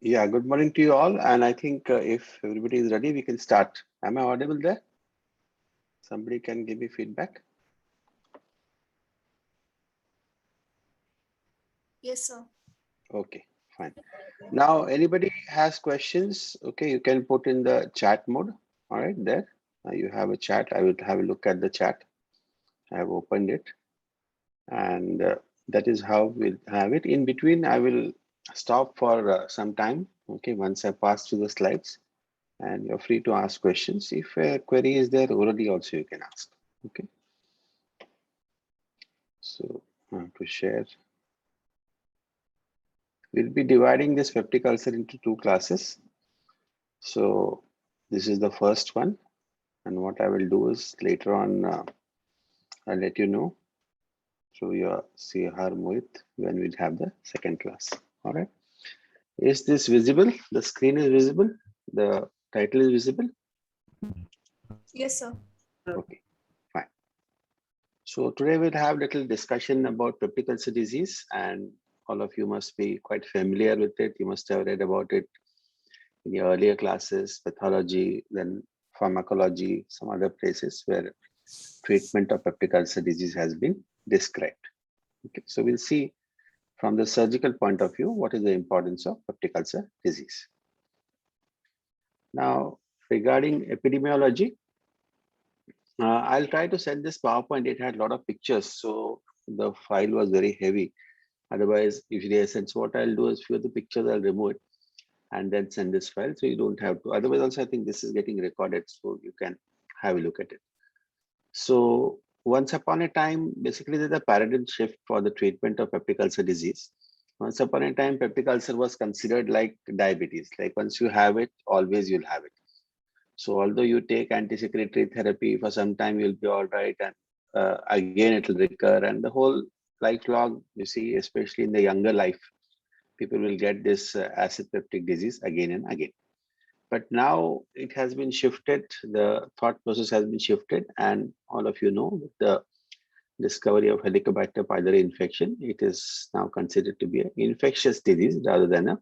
Yeah, good morning to you all. And I think if everybody is ready, we can start. Am I audible there? Somebody can give me feedback. Yes, sir. Okay, fine. Now, anybody has questions? Okay, you can put in the chat mode. All right, there. You have a chat. I will have a look at the chat. I have opened it, and that is how we'll have it. In between, I will stop for some time. Okay, once I pass through the slides, and you're free to ask questions. If a query is there orally, also you can ask. Okay. So to share, we'll be dividing this peptic ulcer into two classes. So this is the first one. And what I will do is later on, I'll let you know through your CR Mohit when we'll have the second class. All right. Is this visible? The screen is visible. The title is visible. Yes, sir. Okay, fine. So today we'll have little discussion about peptic ulcer disease, and all of you must be quite familiar with it. You must have read about it in the earlier classes, pathology, then pharmacology, some other places where treatment of peptic ulcer disease has been described. Okay, so we'll see from the surgical point of view what is the importance of peptic ulcer disease. Now, regarding epidemiology, I'll try to send this PowerPoint. It had a lot of pictures, so the file was very heavy. Otherwise, if they sense what I'll do is few of the pictures I'll remove it and then send this file, so you don't have to. Otherwise, also I think this is getting recorded, so you can have a look at it. So once upon a time, basically there's a paradigm shift for the treatment of peptic ulcer disease. Once upon a time, peptic ulcer was considered like diabetes. Like once you have it, always you'll have it. So although you take anti-secretory therapy for some time, you'll be all right, and again it'll recur, and the whole lifelong, you see, especially in the younger life, people will get this acid peptic disease again and again. But now it has been shifted, the thought process has been shifted, and all of you know, with the discovery of Helicobacter pylori infection, it is now considered to be an infectious disease rather than a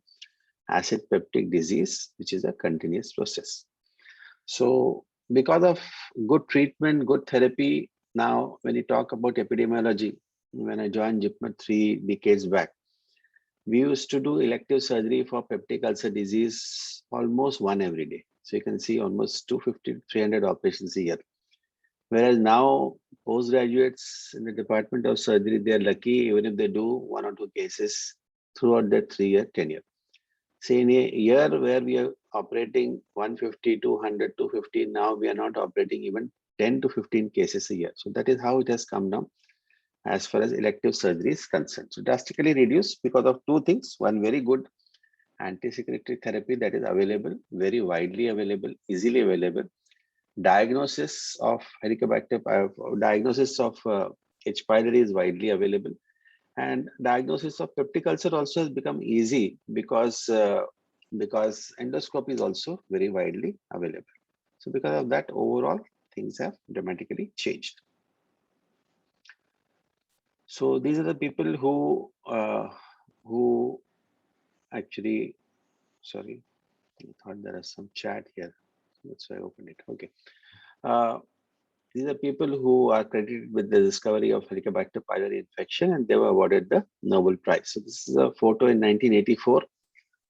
acid peptic disease, which is a continuous process. So because of good treatment, good therapy, now when you talk about epidemiology, when I joined JIPMET 3 decades back, we used to do elective surgery for peptic ulcer disease almost one every day. So you can see almost 250 to 300 operations a year. Whereas now postgraduates in the Department of Surgery, they are lucky even if they do one or two cases throughout their 3 year tenure. Say in a year where we are operating 150, 200, 250, now we are not operating even 10 to 15 cases a year. So that is how it has come down as far as elective surgery is concerned. So drastically reduced because of two things. One, very good anti-secretory therapy that is available, very widely available, easily available. Diagnosis of Helicobacter, diagnosis of H. pylori is widely available. And diagnosis of peptic ulcer also has become easy because endoscopy is also very widely available. So because of that, overall things have dramatically changed. So these are the people who actually, sorry, I thought there is some chat here. That's why I opened it. Okay. Uh, these are people who are credited with the discovery of Helicobacter pylori infection, and they were awarded the Nobel Prize. So this is a photo in 1984.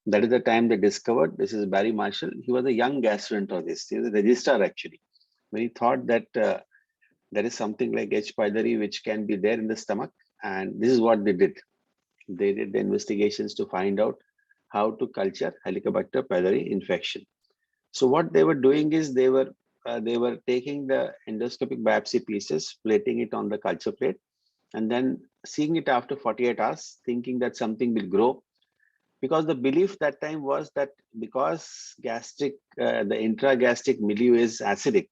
That is the time they discovered. This is Barry Marshall. He was a young gastroenterologist. He was a registrar actually. When he thought that there is something like H. pylori which can be there in the stomach, and this is what they did. They did the investigations to find out how to culture Helicobacter pylori infection. So what they were doing is they were taking the endoscopic biopsy pieces, plating it on the culture plate, and then seeing it after 48 hours, thinking that something will grow. Because the belief that time was that because the intragastric milieu is acidic,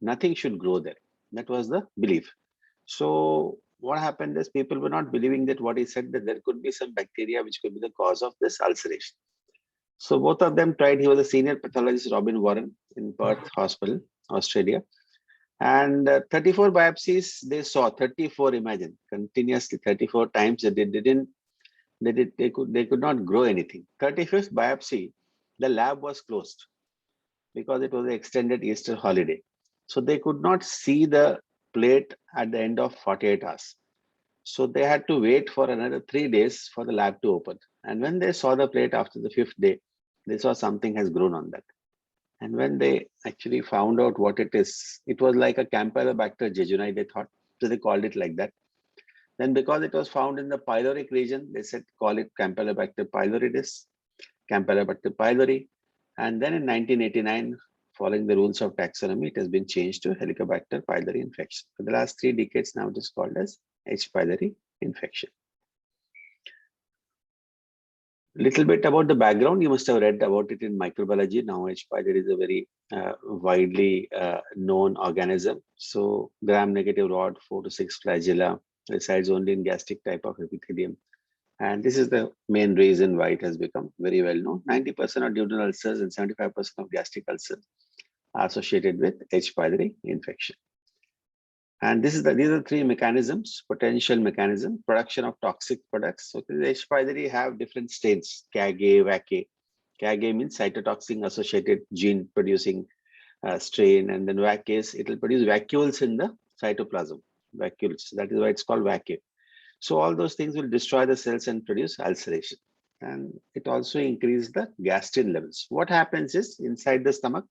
nothing should grow there. That was the belief. So what happened is people were not believing that what he said, that there could be some bacteria which could be the cause of this ulceration. So both of them tried. He was a senior pathologist, Robin Warren, in Perth Hospital, Australia. And 34 biopsies they saw, 34, imagine, continuously 34 times. They didn't They could not grow anything. 35th biopsy, the lab was closed because it was an extended Easter holiday. So they could not see the plate at the end of 48 hours. So they had to wait for another 3 days for the lab to open. And when they saw the plate after the fifth day, they saw something has grown on that. And when they actually found out what it is, it was like a Campylobacter jejuni, they thought. So they called it like that. Then because it was found in the pyloric region, they said call it Campylobacter pyloridis, Campylobacter pylori. And then in 1989, following the rules of taxonomy, it has been changed to Helicobacter pylori infection. For the last 3 decades now, it is called as H. pylori infection. Little bit about the background, you must have read about it in microbiology. Now H. pylori is a very widely known organism. So gram-negative rod, 4 to 6 flagella, resides only in gastric type of epithelium. And this is the main reason why it has become very well known. 90% of duodenal ulcers and 75% of gastric ulcers are associated with H. pylori infection. And these are 3 mechanisms, potential mechanism, production of toxic products. So H. pylori have different stains, CAG-A, VAC-A. CAG-A means cytotoxin associated gene producing strain, and then VAC-A is it will produce vacuoles in the cytoplasm, vacuoles. That is why it's called VAC-A. So all those things will destroy the cells and produce ulceration. And it also increases the gastrin levels. What happens is inside the stomach,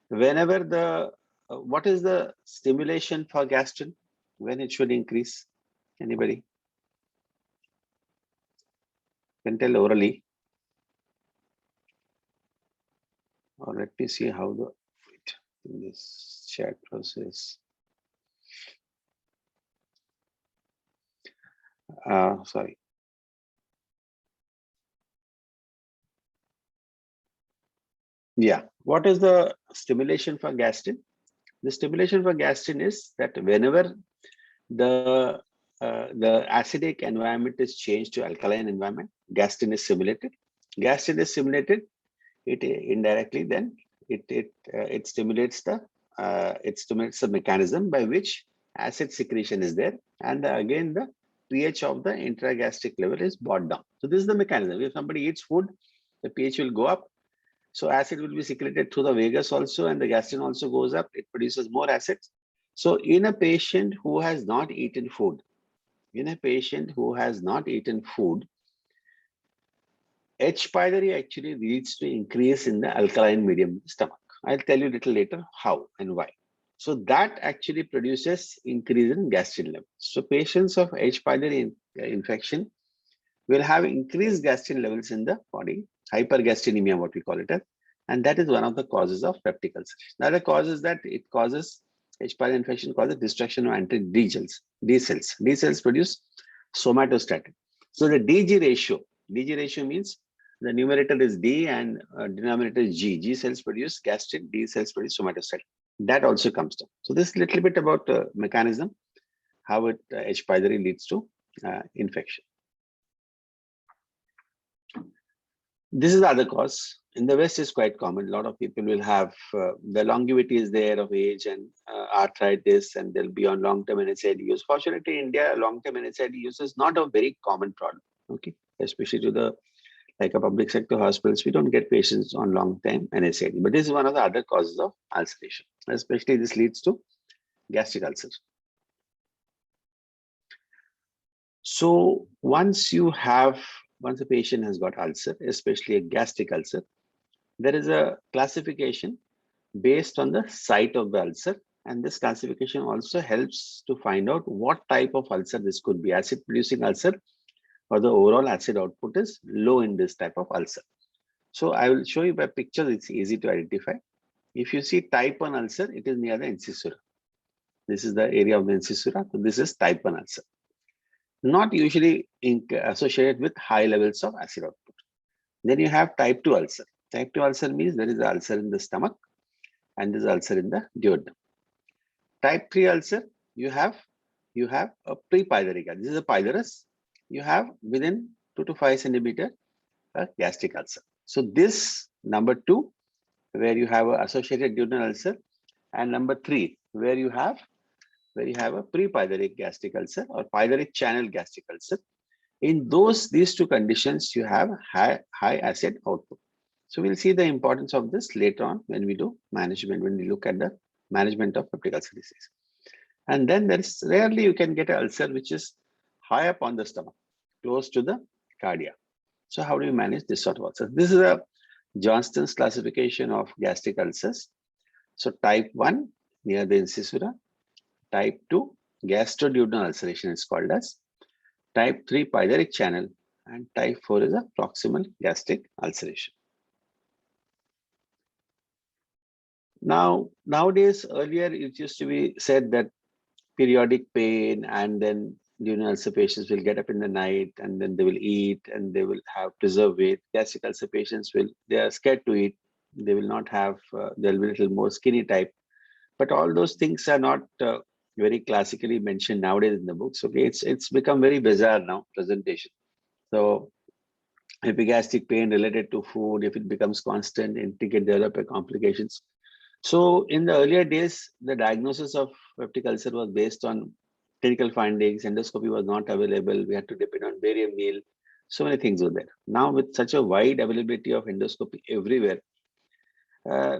whenever the what is the stimulation for gastrin when it should increase? Anybody can tell orally, or let me see how the in this chat process. Sorry. Yeah. What is the stimulation for gastrin? The stimulation for gastrin is that whenever the acidic environment is changed to alkaline environment, gastrin is stimulated. Gastrin is stimulated. It indirectly then it stimulates the mechanism by which acid secretion is there, and again the pH of the intragastric level is brought down. So this is the mechanism. If somebody eats food, the pH will go up. So acid will be secreted through the vagus also, and the gastrin also goes up. It produces more acid. So in a patient who has not eaten food, H. pylori actually leads to increase in the alkaline medium stomach. I'll tell you a little later how and why. So that actually produces increase in gastrin level. So patients of H. pylori infection will have increased gastrin levels in the body, hypergastrinemia, what we call it as, and that is one of the causes of peptic ulceration. The other cause is that it causes H. pylori infection causes destruction of anti-D cells. D cells. D cells produce somatostatin. So the DG ratio means the numerator is D and denominator is G. G cells produce gastrin, D cells produce somatostatin. That also comes down. So this little bit about mechanism, how it H. pylori leads to infection. This is the other cause. In the West is quite common. A lot of people will have the longevity is there of age and arthritis, and they'll be on long-term NSAID use. Fortunately, in India, long-term NSAID use is not a very common problem. Okay, especially to the like a public sector hospitals, we don't get patients on long-term NSAID. But this is one of the other causes of ulceration. Especially this leads to gastric ulcers. So once a patient has got ulcer, especially a gastric ulcer, there is a classification based on the site of the ulcer. And this classification also helps to find out what type of ulcer this could be, acid producing ulcer, or the overall acid output is low in this type of ulcer. So I will show you by pictures, it's easy to identify. If you see type 1 ulcer, it is near the incisura. This is the area of the incisura. So this is type 1 ulcer. Not usually associated with high levels of acid output. Then you have type 2 ulcer. Type 2 ulcer means there is an ulcer in the stomach and there is ulcer in the duodenum. Type 3 ulcer, you have a pre-pyloric. This is a pylorus. You have within 2 to 5 centimeter a gastric ulcer. So this number 2, where you have an associated duodenal ulcer, and number 3, where you have a pre-pyloric gastric ulcer or pyloric channel gastric ulcer. In these two conditions, you have high acid output. So we'll see the importance of this later on when we do management, when we look at the management of peptic ulcer disease. And then there's rarely you can get an ulcer which is high up on the stomach, close to the cardia. So how do you manage this sort of ulcer? This is a Johnston's classification of gastric ulcers. So type 1 near the incisura, type 2 gastroduodenal ulceration is called as, type 3 pyloric channel, and type 4 is a proximal gastric ulceration. Now, nowadays, earlier it used to be said that periodic pain and then duodenal ulcer patients will get up in the night and then they will eat and they will have preserved weight. Gastric ulcer patients they are scared to eat. They will not have, they'll be a little more skinny type. But all those things are not very classically mentioned nowadays in the books. Okay, it's become very bizarre now, presentation. So epigastric pain related to food, if it becomes constant, it can develop complications. So in the earlier days, the diagnosis of peptic ulcer was based on clinical findings. Endoscopy was not available. We had to depend on barium meal. So many things were there. Now with such a wide availability of endoscopy everywhere,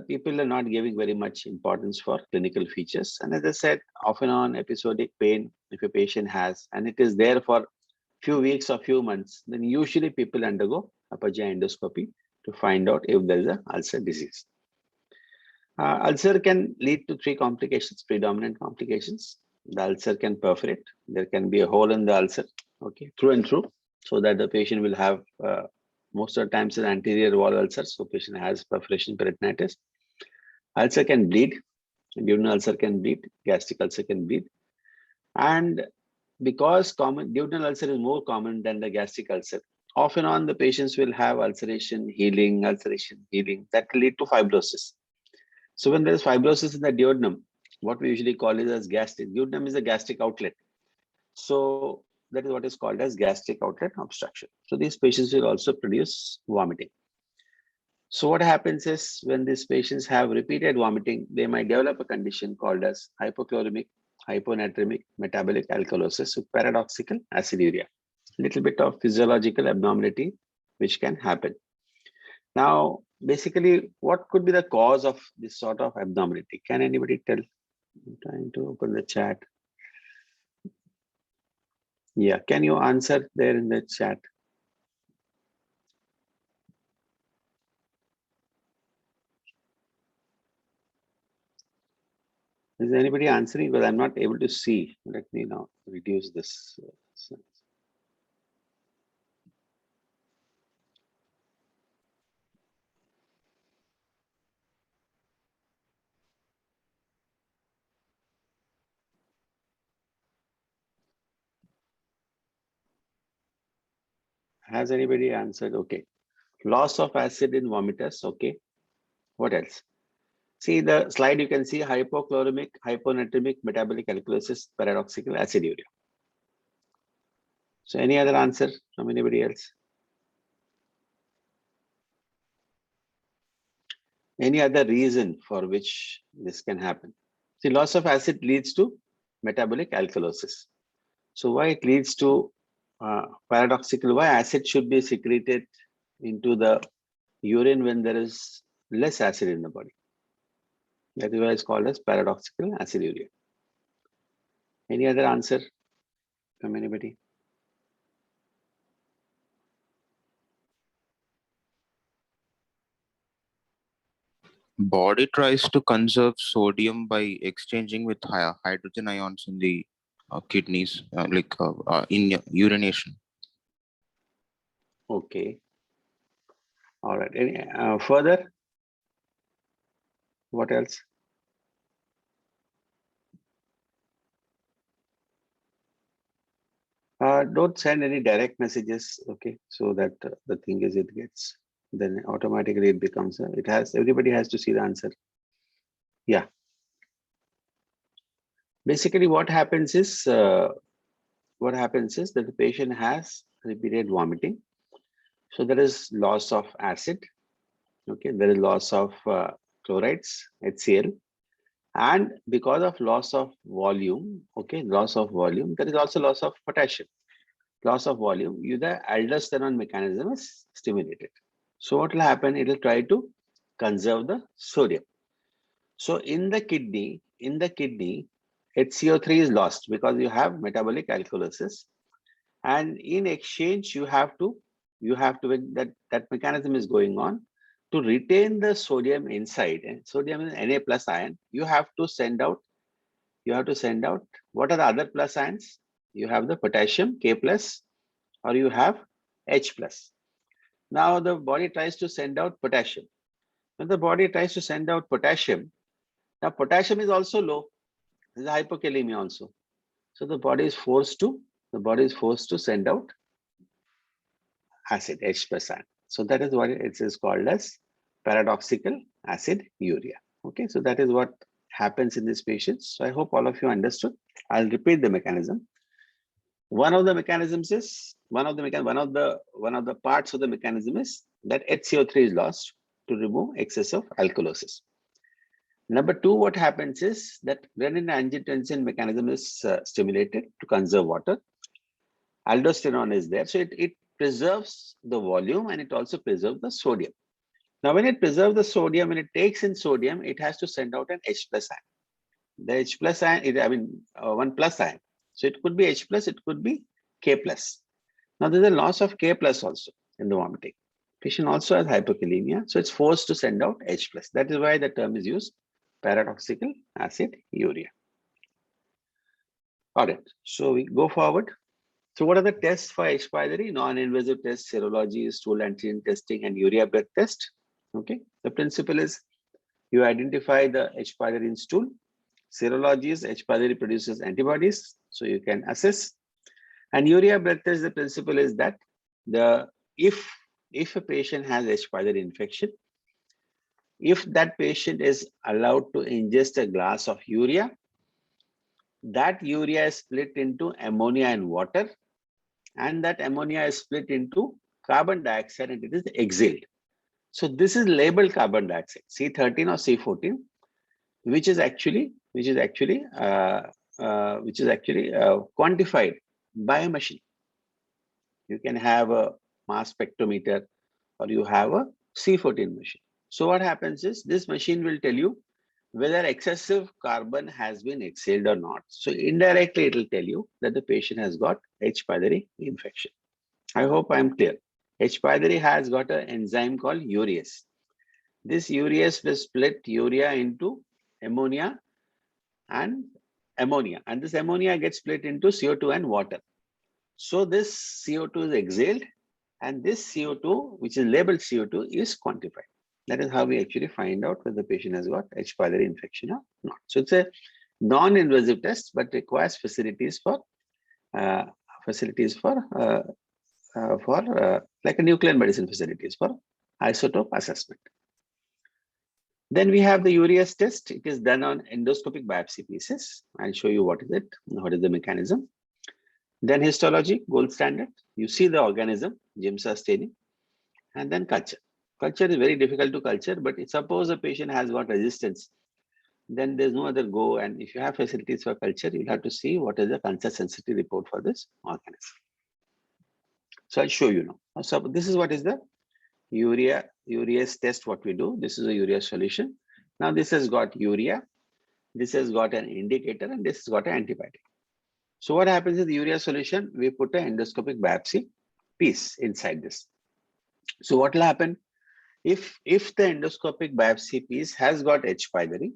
people are not giving very much importance for clinical features. And as I said, often on episodic pain, if a patient has, and it is there for few weeks or few months, then usually people undergo upper GI endoscopy to find out if there is a ulcer disease. Ulcer can lead to three complications, predominant complications. The ulcer can perforate. There can be a hole in the ulcer, okay, through and through, so that the patient will have, most of the times, an anterior wall ulcer, so patient has perforation peritonitis. Ulcer can bleed, duodenal ulcer can bleed, gastric ulcer can bleed. And because duodenal ulcer is more common than the gastric ulcer, often on the patients will have ulceration, healing, that will lead to fibrosis. So when there is fibrosis in the duodenum, what we usually call it as gastric, duodenum is a gastric outlet. So that is what is called as gastric outlet obstruction. So these patients will also produce vomiting. So what happens is when these patients have repeated vomiting, they might develop a condition called as hypochloremic, hyponatremic metabolic alkalosis with paradoxical aciduria. A little bit of physiological abnormality which can happen. Now, basically, what could be the cause of this sort of abnormality? Can anybody tell? I'm trying to open the chat. Yeah, can you answer there in the chat? Is anybody answering? Because I'm not able to see. Let me now reduce this. Has anybody answered? Okay. Loss of acid in vomitus. Okay. What else? See the slide, you can see hypochloremic, hyponatremic metabolic alkalosis, paradoxical aciduria. So any other answer from anybody else? Any other reason for which this can happen? See, loss of acid leads to metabolic alkalosis. So why it leads to paradoxical, why acid should be secreted into the urine when there is less acid in the body? That is why it's called as paradoxical aciduria. Any other answer from anybody? Body tries to conserve sodium by exchanging with hydrogen ions in the kidneys, in urination. Okay. All right. Any further? What else? Don't send any direct messages, okay? So that the thing is, it gets, then automatically it becomes, everybody has to see the answer. Yeah. Basically, what happens is that the patient has repeated vomiting. So there is loss of acid, okay? There is loss of chlorides, HCl. And because of loss of volume, okay, loss of volume, there is also loss of potassium. loss of volume, the aldosterone mechanism is stimulated. So what will happen? It will try to conserve the sodium. So in the kidney, HCO3 is lost because you have metabolic alkalosis, and in exchange you have to when that mechanism is going on to retain the sodium inside, and sodium is Na plus ion. You have to send out what are the other plus ions? You have the potassium K plus, or you have H plus. Now the body tries to send out potassium. When the body tries to send out potassium, now potassium is also low. This is hypokalemia also. So the body is forced to send out acid, H plus ion. So that is what it is called as paradoxical acid urea. Okay, so that is what happens in these patients. So I hope all of you understood. I'll repeat the mechanism. One of the mechanisms is one of the parts of the mechanism is that HCO3 is lost to remove excess of alkalosis. Number two, what happens is that renin-angiotensin mechanism is stimulated to conserve water. Aldosterone is there, so it preserves the volume and it also preserves the sodium. Now, when it preserves the sodium, when it takes in sodium, it has to send out an H plus ion. The H plus ion, one plus ion. So it could be H plus, it could be K plus. Now there's a loss of K plus also in the vomiting. Patient also has hypokalemia, so it's forced to send out H plus. That is why the term is used, paradoxical acid urea. All right, so we go forward. So what are the tests for H. pylori? Non-invasive tests, serology, stool antigen testing, and urea breath test. Okay, the principle is you identify the H. pylori in stool. Serology is H. pylori produces antibodies, so you can assess. And urea breath test, the principle is that if a patient has H. pylori infection, if that patient is allowed to ingest a glass of urea, that urea is split into ammonia and water, and that ammonia is split into carbon dioxide and it is exhaled. So this is labeled carbon dioxide, C13 or C14, which is actually quantified by a machine. You can have a mass spectrometer or you have a C14 machine. So what happens is this machine will tell you whether excessive carbon has been exhaled or not. So indirectly it will tell you that the patient has got H. pylori infection. I hope I'm clear. H. pylori has got an enzyme called urease. This urease will split urea into ammonia, and this ammonia gets split into CO2 and water. So this CO2 is exhaled, and this CO2, which is labeled CO2, is quantified. That is how we actually find out whether the patient has got H. pylori infection or not. So it's a non-invasive test, but requires facilities for like a nuclear medicine facilities for isotope assessment. Then we have the urease test. It is done on endoscopic biopsy pieces. I'll show you what is it, what is the mechanism. Then histology, gold standard. You see the organism, Giemsa staining, and then culture. Culture is very difficult to culture, but suppose a patient has got resistance, then there's no other go. And if you have facilities for culture, you'll have to see what is the culture sensitivity report for this organism. So I'll show you now. So this is what is the urease test, what we do. This is a urea solution. Now this has got urea, this has got an indicator, and this has got an antibiotic. So what happens is the urea solution, we put an endoscopic biopsy piece inside this. So what will happen? If the endoscopic biopsy piece has got H. pylori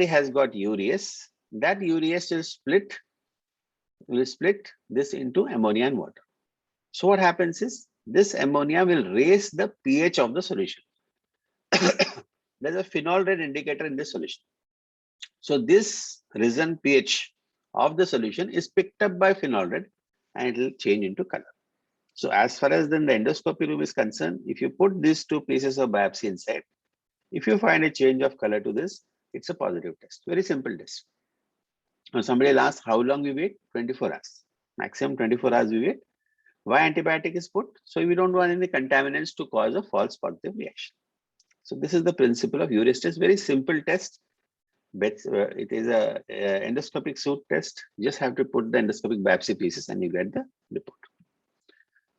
has got urease, that urease will split this into ammonia and water. So what happens is this ammonia will raise the pH of the solution. There's a phenol red indicator in this solution. So this risen pH of the solution is picked up by phenol red and it will change into color. So as far as then the endoscopy room is concerned, if you put these two pieces of biopsy inside, if you find a change of color to this, it's a positive test. Very simple test. Now somebody will ask how long we wait? 24 hours. Maximum 24 hours we wait. Why antibiotic is put? So we don't want any contaminants to cause a false positive reaction. So this is the principle of urease test. Very simple test. It is a endoscopic suit test. You just have to put the endoscopic biopsy pieces and you get the report.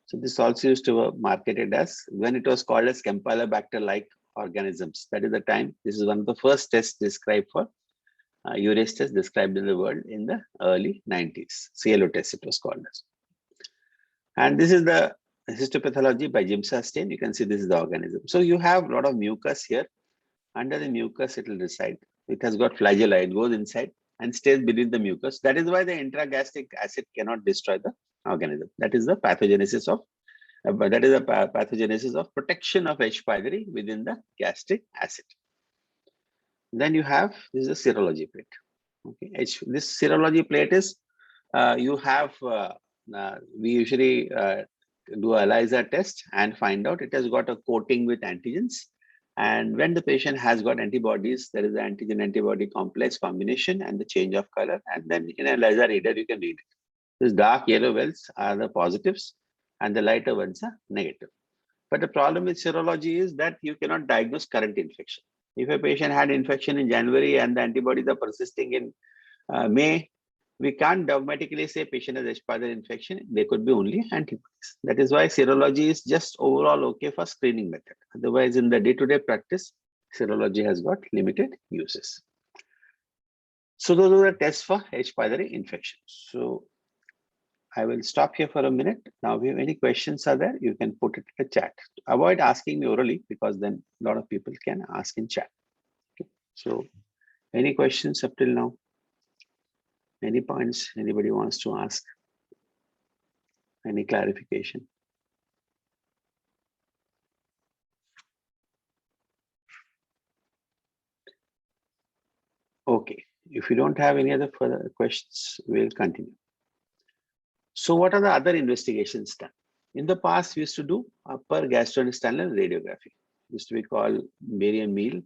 So this also used to marketed as, when it was called as Campylobacter-like organisms. That is the time. This is one of the first tests described for urease test described in the world in the early 90s. CLO test it was called as. And this is the histopathology by Jim Sustain. You can see this is the organism. So you have a lot of mucus here. Under the mucus, it will reside. It has got flagella. It goes inside and stays beneath the mucus. That is why the intragastric acid cannot destroy the organism. That is the pathogenesis of protection of H. pylori within the gastric acid. Then you have, this is a serology plate. Okay, this serology plate is we usually do a ELISA test and find out it has got a coating with antigens. And when the patient has got antibodies, there is the antigen antibody complex combination and the change of color. And then in a ELISA reader, you can read it. These dark yellow wells are the positives and the lighter ones are negative. But the problem with serology is that you cannot diagnose current infection. If a patient had infection in January and the antibodies are persisting in May, we can't dogmatically say patient has H. pylori infection. They could be only antibodies. That is why serology is just overall okay for screening method. Otherwise, in the day-to-day practice, serology has got limited uses. So those are the tests for H. pylori infection. So I will stop here for a minute. Now, if you have any questions are there, you can put it in the chat. Avoid asking me orally because then a lot of people can ask in chat. Okay. So any questions up till now? Any points anybody wants to ask? Any clarification? Okay, if you don't have any other further questions, we'll continue. So what are the other investigations done? In the past, we used to do upper gastrointestinal radiography. It used to be called barium meal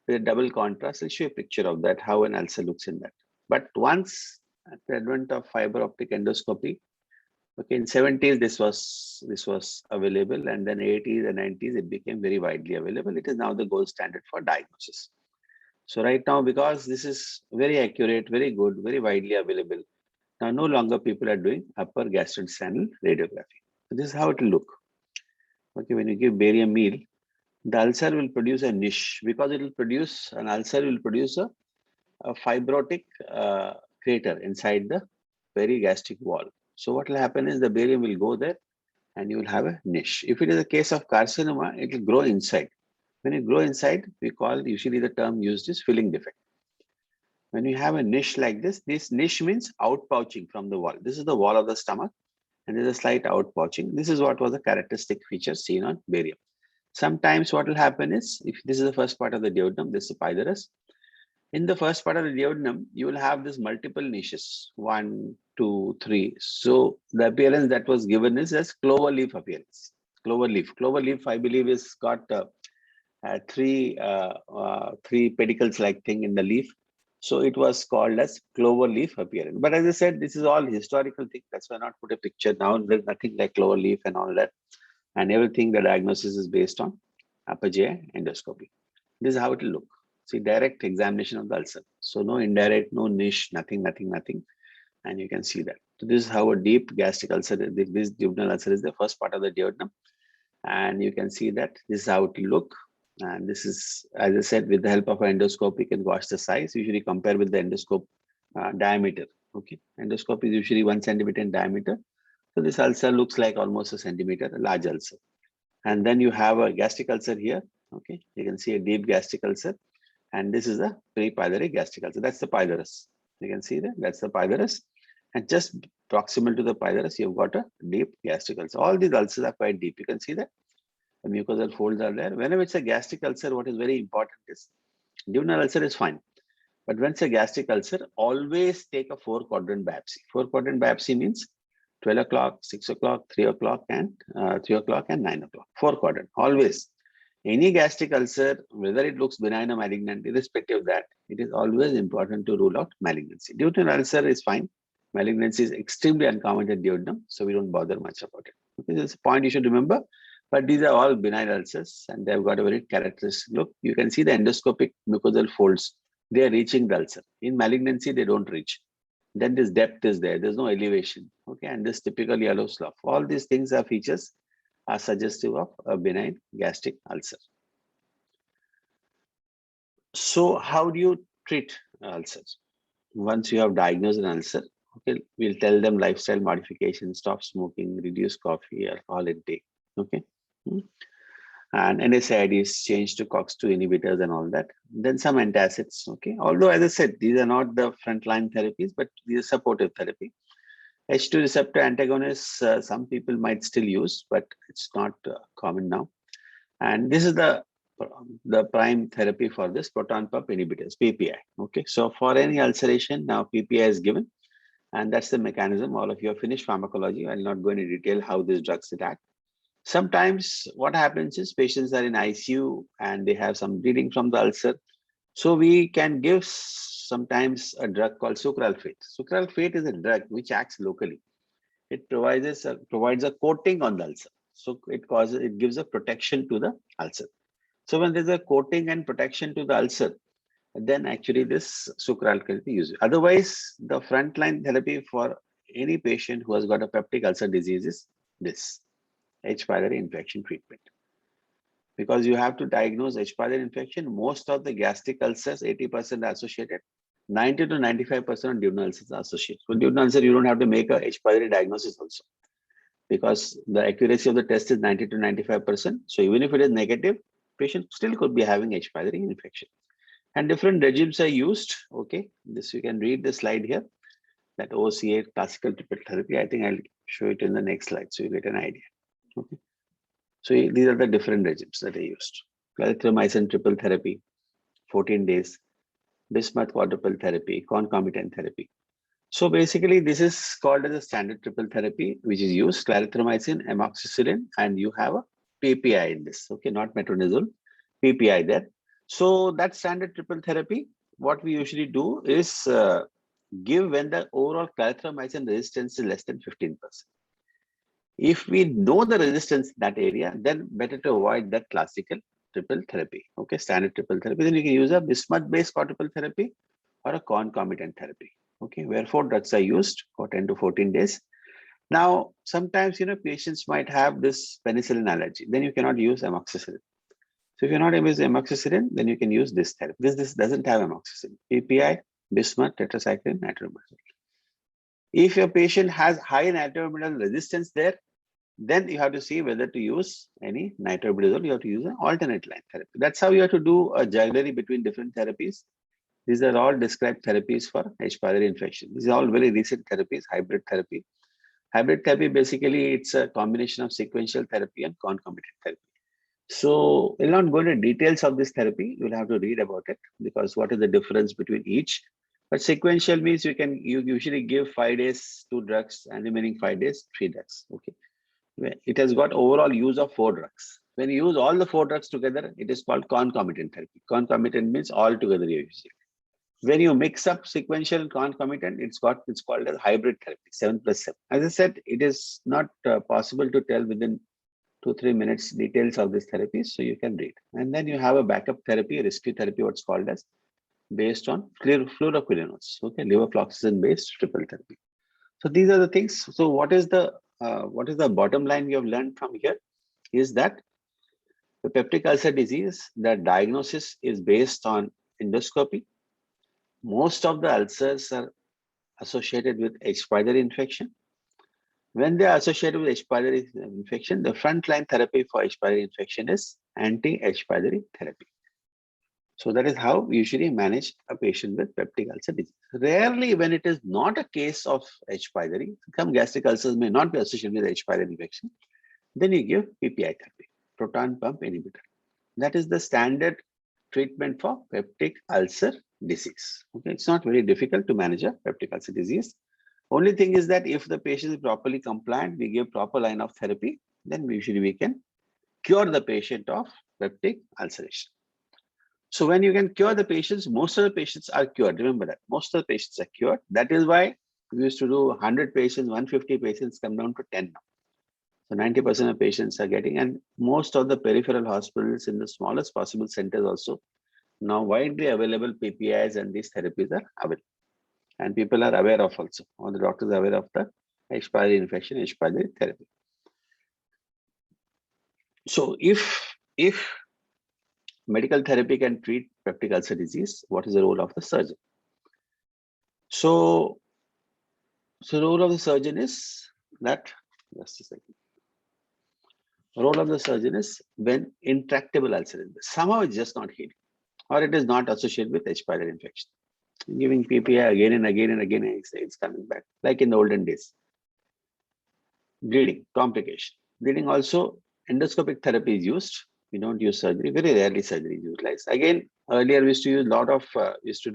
with a double contrast. I'll show you a picture of that, how an ulcer looks in that. But once at the advent of fiber optic endoscopy, okay, in 70s this was available, and then 80s and 90s it became very widely available. It is now the gold standard for diagnosis. So right now, because this is very accurate, very good, very widely available, now no longer people are doing upper gastrointestinal radiography. So this is how it will look. Okay, when you give barium meal, the ulcer will produce a niche because it will produce an ulcer will produce a fibrotic crater inside the perigastric wall. So what will happen is the barium will go there and you will have a niche. If it is a case of carcinoma, it will grow inside. When it grow inside, we call, usually the term used is filling defect. When you have a niche like this niche means outpouching from the wall. This is the wall of the stomach and there's a slight outpouching. This is what was a characteristic feature seen on barium. Sometimes what will happen is, if this is the first part of the duodenum, this is the pylorus. In the first part of the duodenum, you will have this multiple niches, 1, 2, 3. So the appearance that was given is as clover leaf appearance. Clover leaf. Clover leaf, I believe, is got three pedicles like thing in the leaf. So it was called as clover leaf appearance. But as I said, this is all historical thing. That's why I not put a picture now. There's nothing like clover leaf and all that. And everything, the diagnosis is based on upper GI endoscopy. This is how it will look. See, direct examination of the ulcer. So no indirect, no niche, nothing. And you can see that. So this is how a deep gastric ulcer, this duodenal ulcer is the first part of the duodenum. And you can see that this is how it will look. And this is, as I said, with the help of an endoscope, you can watch the size. Usually compare with the endoscope diameter. Okay, endoscope is usually 1 centimeter in diameter. So this ulcer looks like almost a centimeter, a large ulcer. And then you have a gastric ulcer here. Okay, you can see a deep gastric ulcer. And this is a pre-pyloric gastric ulcer. That's the pylorus. You can see that. That's the pylorus. And just proximal to the pylorus, you've got a deep gastric ulcer. All these ulcers are quite deep. You can see that. The mucosal folds are there. Whenever it's a gastric ulcer, what is very important is duodenal ulcer is fine. But when it's a gastric ulcer, always take a 4-quadrant biopsy. 4-quadrant biopsy means 12 o'clock, 6 o'clock, 3 o'clock, and 3 o'clock and 9 o'clock. 4-quadrant, always. Any gastric ulcer, whether it looks benign or malignant, irrespective of that, it is always important to rule out malignancy. Duodenal ulcer is fine. Malignancy is extremely uncommon at duodenum, so we don't bother much about it. Okay, that's a point you should remember. But these are all benign ulcers and they've got a very characteristic look. You can see the endoscopic mucosal folds they are reaching the ulcer. In malignancy, they don't reach. Then this depth is there. There's no elevation. Okay, and this typical yellow slough. All these things are features are suggestive of a benign gastric ulcer. So how do you treat ulcers? Once you have diagnosed an ulcer, okay, we'll tell them lifestyle modification, stop smoking, reduce coffee, alcohol intake. Okay. Hmm. And NSAIDs change to COX-2 inhibitors and all that. Then some antacids. Okay. Although, as I said, these are not the frontline therapies, but these are supportive therapy. H2 receptor antagonists, some people might still use, but it's not common now. And this is the prime therapy for this proton pump inhibitors, PPI. Okay, so for any ulceration, now PPI is given, and that's the mechanism. All of you have finished pharmacology. I'll not go into detail how these drugs act. Sometimes what happens is patients are in ICU and they have some bleeding from the ulcer. So we can give sometimes a drug called sucralfate. Sucralfate is a drug which acts locally. It provides a coating on the ulcer. So it gives a protection to the ulcer. So when there's a coating and protection to the ulcer, then actually this sucral can be used. Otherwise, the frontline therapy for any patient who has got a peptic ulcer disease is this H. pylori infection treatment. Because you have to diagnose H. pylori infection, most of the gastric ulcers, 80% are associated. 90 to 95% of duodenal ulcers are associated. For duodenal ulcer, you don't have to make a H. pylori diagnosis also, because the accuracy of the test is 90 to 95%. So even if it is negative, patient still could be having H. pylori infection. And different regimes are used. Okay, this you can read the slide here. That OCA classical triple therapy. I think I'll show it in the next slide so you get an idea. Okay, so these are the different regimes that are used. Clarithromycin triple therapy, 14 days. Bismuth quadruple therapy, concomitant therapy. So basically, this is called as a standard triple therapy, which is used clarithromycin, amoxicillin, and you have a PPI in this. Okay, not metronidazole, PPI there. So that standard triple therapy, what we usually do is give when the overall clarithromycin resistance is less than 15%. If we know the resistance in that area, then better to avoid that classical triple therapy. Okay, standard triple therapy. Then you can use a bismuth-based quadruple therapy or a concomitant therapy. Okay, where 4 drugs are used for 10 to 14 days. Now, sometimes patients might have this penicillin allergy. Then you cannot use amoxicillin. So if you're not able to use amoxicillin, then you can use this therapy. This doesn't have amoxicillin. PPI, bismuth, tetracycline, nitroprusside. If your patient has high nitroprusside resistance there, then you have to see whether to use any nitroprusside. You have to use an alternate line therapy. That's how you have to do a jugglery between different therapies. These are all described therapies for H. pylori infection. These are all very recent therapies, hybrid therapy. Hybrid therapy, basically, it's a combination of sequential therapy and concomitant therapy. So we'll not go into details of this therapy. You'll have to read about it, because what is the difference between each. But sequential means you usually give 5 days 2 drugs and remaining 5 days 3 drugs. Okay. It has got overall use of 4 drugs. When you use all the 4 drugs together, it is called concomitant therapy. Concomitant means all together you're using. When you mix up sequential and concomitant, it's called as hybrid therapy, 7+7. As I said, it is not possible to tell within 2-3 minutes details of this therapy, so you can read. And then you have a backup therapy, rescue therapy, what's called as, based on fluoroquinones, okay, levofloxacin based triple therapy. So these are the things. So what is the bottom line we have learned from here is that the peptic ulcer disease, the diagnosis is based on endoscopy. Most of the ulcers are associated with H. pylori infection. When they are associated with H. pylori infection, the frontline therapy for H. pylori infection is anti-H. pylori therapy. So that is how we usually manage a patient with peptic ulcer disease. Rarely, when it is not a case of H. pylori, some gastric ulcers may not be associated with H. pylori infection, then you give PPI therapy, proton pump inhibitor. That is the standard treatment for peptic ulcer disease. Okay, it's not very difficult to manage a peptic ulcer disease. Only thing is that if the patient is properly compliant, we give proper line of therapy, then usually we can cure the patient of peptic ulceration. So when you can cure the patients, most of the patients are cured. Remember that most of the patients are cured. That is why we used to do 100 patients, 150 patients come down to 10 now. So 90% of patients are getting, and most of the peripheral hospitals in the smallest possible centers also, Now widely available PPIs and these therapies are available. And people are aware of also. All the doctors are aware of the H. pylori infection, H. pylori therapy. So if medical therapy can treat peptic ulcer disease, what is the role of the surgeon? So the role of the surgeon is that, just a second. The role of the surgeon is when intractable ulcer is there. Somehow it's just not healing, or it is not associated with H. pylori infection. Giving PPI again and again and again, it's coming back, like in the olden days. Bleeding, complication. Bleeding also, endoscopic therapy is used. We don't use surgery. Very rarely surgery is utilized. Again, earlier we used to use do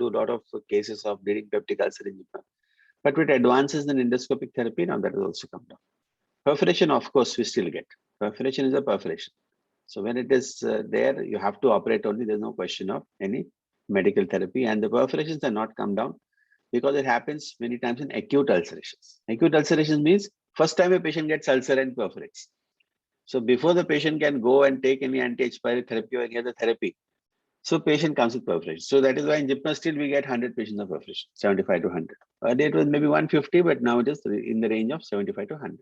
a lot of cases of bleeding peptic ulcer in Japan. But with advances in endoscopic therapy, now that has also come down. Perforation, of course, we still get. Perforation is a perforation. So when it is there, you have to operate only. There's no question of any medical therapy. And the perforations are not come down because it happens many times in acute ulcerations. Acute ulcerations means first time a patient gets ulcer and perforates. So before the patient can go and take any anti-H. pylori therapy or any other therapy, so patient comes with perforation. So that is why in Gymnast still we get 100 patients of perforation, 75 to 100. It was maybe 150, but now it is in the range of 75 to 100.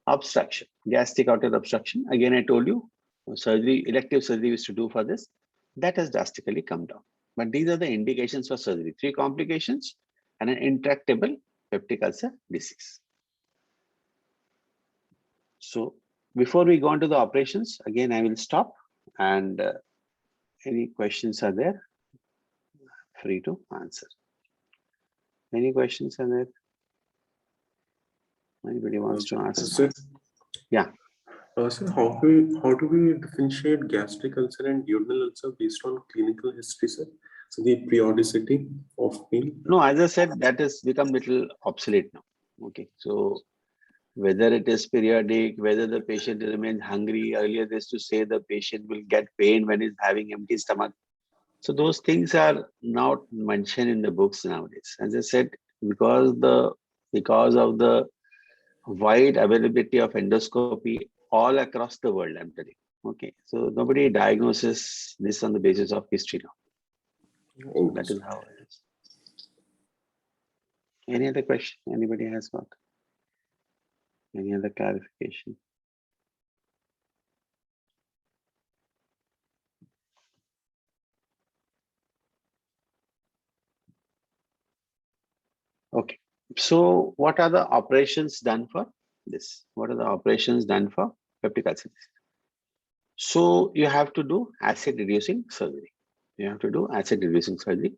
Obstruction, gastric outlet obstruction. Again, I told you, surgery, elective surgery we used to do for this. That has drastically come down. But these are the indications for surgery. 3 complications and an intractable peptic ulcer disease. So before we go on to the operations, again, I will stop, and any questions are there, free to answer. Any questions are there? Anybody wants to ask? Sir, yeah. Sir, how do we differentiate gastric ulcer and duodenal ulcer based on clinical history, sir? So the periodicity of pain? No, as I said, that has become little obsolete now. Okay, so whether it is periodic, whether the patient remains hungry. Earlier, they used to say the patient will get pain when he's having empty stomach. So those things are not mentioned in the books nowadays. As I said, because of the wide availability of endoscopy all across the world, I'm telling. Okay, so nobody diagnoses this on the basis of history now. So that is how it is. Any other question anybody has got? Any other clarification? Okay, so what are the operations done for this? What are the operations done for peptic ulcer? So you have to do acid reducing surgery. You have to do acid reducing surgery.